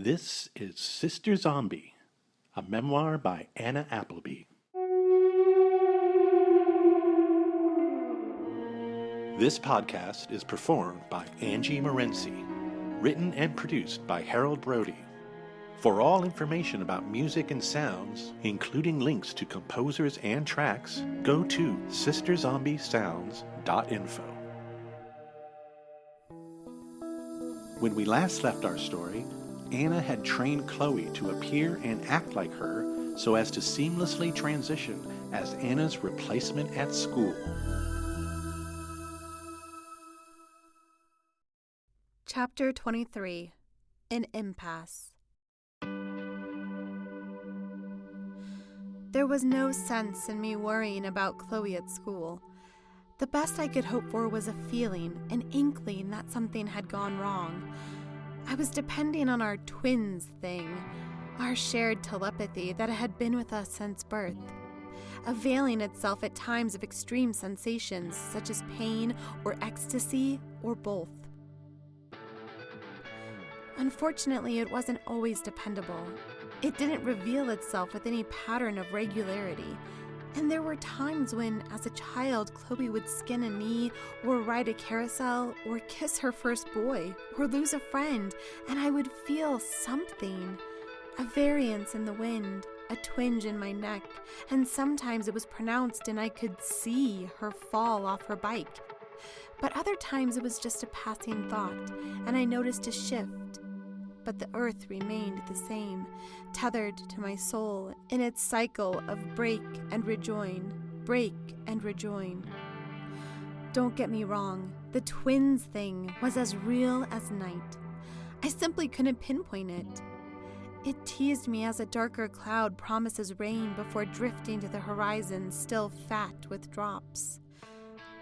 This is Sister Zombie, a memoir by Anna Appleby. This podcast is performed by Angie Morency, written and produced by Harold Brody. For all information about music and sounds, including links to composers and tracks, go to sisterzombiessounds.info. When we last left our story, Anna had trained Chloe to appear and act like her so as to seamlessly transition as Anna's replacement at school. Chapter 23. An Impasse. There was no sense in me worrying about Chloe at school. The best I could hope for was a feeling, an inkling that something had gone wrong. I was depending on our twins thing, our shared telepathy that had been with us since birth, availing itself at times of extreme sensations such as pain or ecstasy or both. Unfortunately, it wasn't always dependable. It didn't reveal itself with any pattern of regularity. And there were times when, as a child, Chloe would skin a knee, or ride a carousel, or kiss her first boy, or lose a friend, and I would feel something. A variance in the wind, a twinge in my neck, and sometimes it was pronounced and I could see her fall off her bike. But other times it was just a passing thought, and I noticed a shift. But the earth remained the same, tethered to my soul in its cycle of break and rejoin, break and rejoin. Don't get me wrong, the twins thing was as real as night. I simply couldn't pinpoint it. It teased me as a darker cloud promises rain before drifting to the horizon still fat with drops.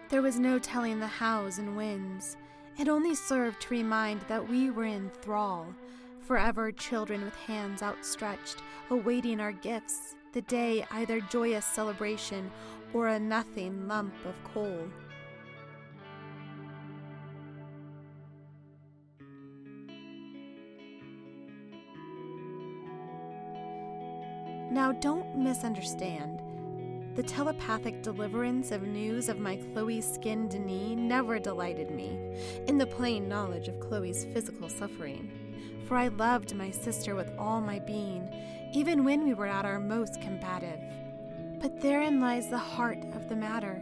There was no telling the hows and whens. It only served to remind that we were in thrall, forever children with hands outstretched, awaiting our gifts, the day either joyous celebration or a nothing lump of coal. Now don't misunderstand. The telepathic deliverance of news of my Chloe's skinned knee never delighted me, in the plain knowledge of Chloe's physical suffering. For I loved my sister with all my being, even when we were at our most combative. But therein lies the heart of the matter.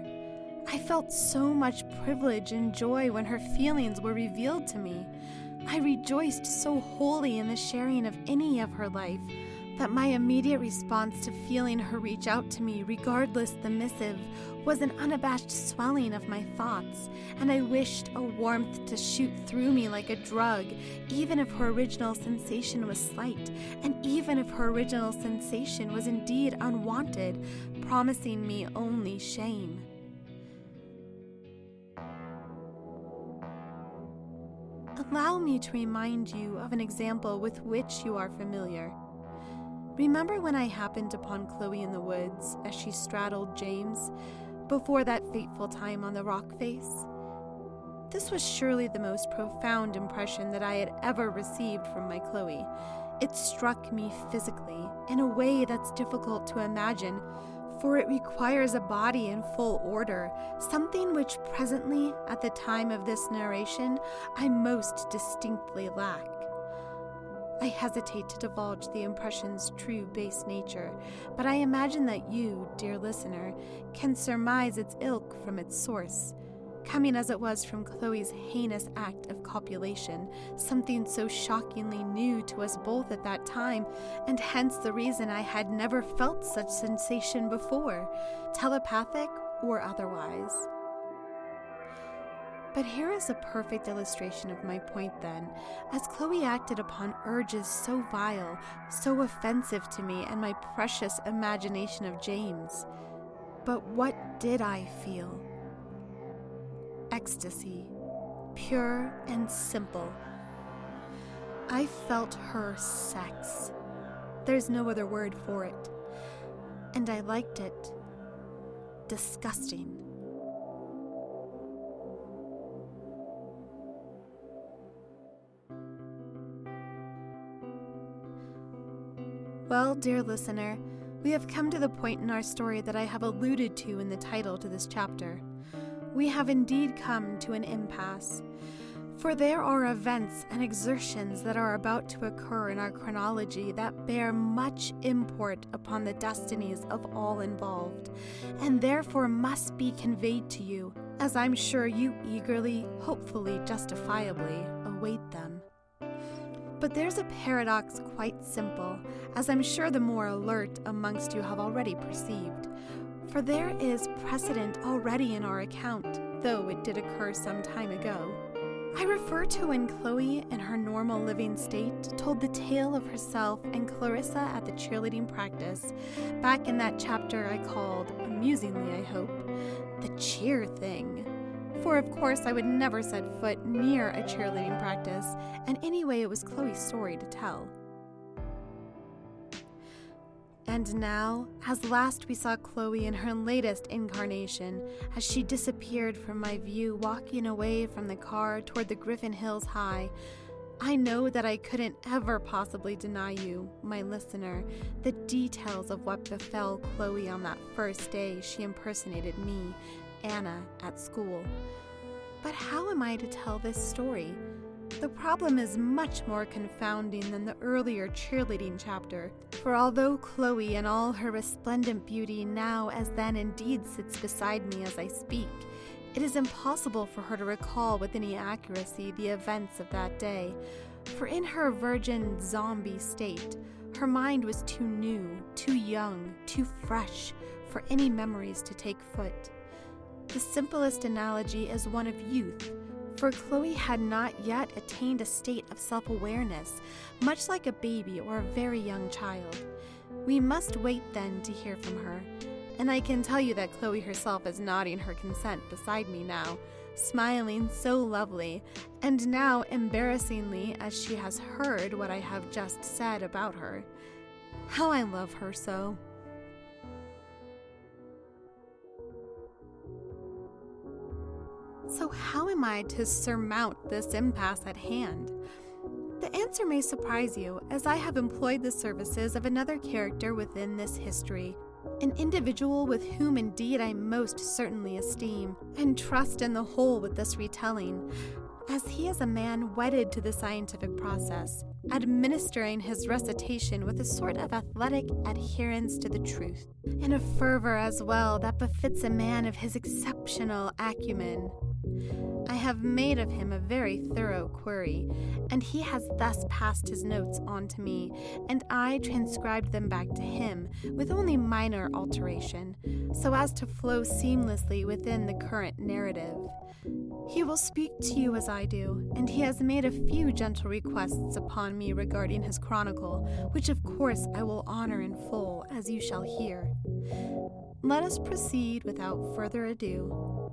I felt so much privilege and joy when her feelings were revealed to me. I rejoiced so wholly in the sharing of any of her life, that my immediate response to feeling her reach out to me, regardless the missive, was an unabashed swelling of my thoughts, and I wished a warmth to shoot through me like a drug, even if her original sensation was slight, and even if her original sensation was indeed unwanted, promising me only shame. Allow me to remind you of an example with which you are familiar. Remember when I happened upon Chloe in the woods as she straddled James, before that fateful time on the rock face? This was surely the most profound impression that I had ever received from my Chloe. It struck me physically, in a way that's difficult to imagine, for it requires a body in full order, something which presently, at the time of this narration, I most distinctly lack. I hesitate to divulge the impression's true base nature, but I imagine that you, dear listener, can surmise its ilk from its source, coming as it was from Chloe's heinous act of copulation, something so shockingly new to us both at that time, and hence the reason I had never felt such sensation before, telepathic or otherwise. But here is a perfect illustration of my point then, as Chloe acted upon urges so vile, so offensive to me and my precious imagination of James. But what did I feel? Ecstasy, pure and simple. I felt her sex. There's no other word for it. And I liked it. Disgusting. Well, dear listener, we have come to the point in our story that I have alluded to in the title to this chapter. We have indeed come to an impasse. For there are events and exertions that are about to occur in our chronology that bear much import upon the destinies of all involved, and therefore must be conveyed to you, as I'm sure you eagerly, hopefully justifiably, await them. But there's a paradox quite simple, as I'm sure the more alert amongst you have already perceived. For there is precedent already in our account, though it did occur some time ago. I refer to when Chloe, in her normal living state, told the tale of herself and Clarissa at the cheerleading practice, back in that chapter I called, amusingly I hope, the cheer thing. For of course I would never set foot near a cheerleading practice, and anyway it was Chloe's story to tell. And now, as last we saw Chloe in her latest incarnation, as she disappeared from my view walking away from the car toward the Griffin Hills High, I know that I couldn't ever possibly deny you, my listener, the details of what befell Chloe on that first day she impersonated me, Anna, at school. But how am I to tell this story? The problem is much more confounding than the earlier cheerleading chapter, for although Chloe in all her resplendent beauty now as then indeed sits beside me as I speak, it is impossible for her to recall with any accuracy the events of that day, for in her virgin zombie state, her mind was too new, too young, too fresh for any memories to take foot. The simplest analogy is one of youth, for Chloe had not yet attained a state of self-awareness, much like a baby or a very young child. We must wait then to hear from her, and I can tell you that Chloe herself is nodding her consent beside me now, smiling so lovely, and now embarrassingly as she has heard what I have just said about her. How I love her so. So how am I to surmount this impasse at hand? The answer may surprise you, as I have employed the services of another character within this history, an individual with whom indeed I most certainly esteem and trust in the whole with this retelling, as he is a man wedded to the scientific process, administering his recitation with a sort of athletic adherence to the truth, and a fervor as well that befits a man of his exceptional acumen. I have made of him a very thorough query, and he has thus passed his notes on to me, and I transcribed them back to him with only minor alteration, so as to flow seamlessly within the current narrative. He will speak to you as I do, and he has made a few gentle requests upon me regarding his chronicle, which of course I will honor in full, as you shall hear. Let us proceed without further ado.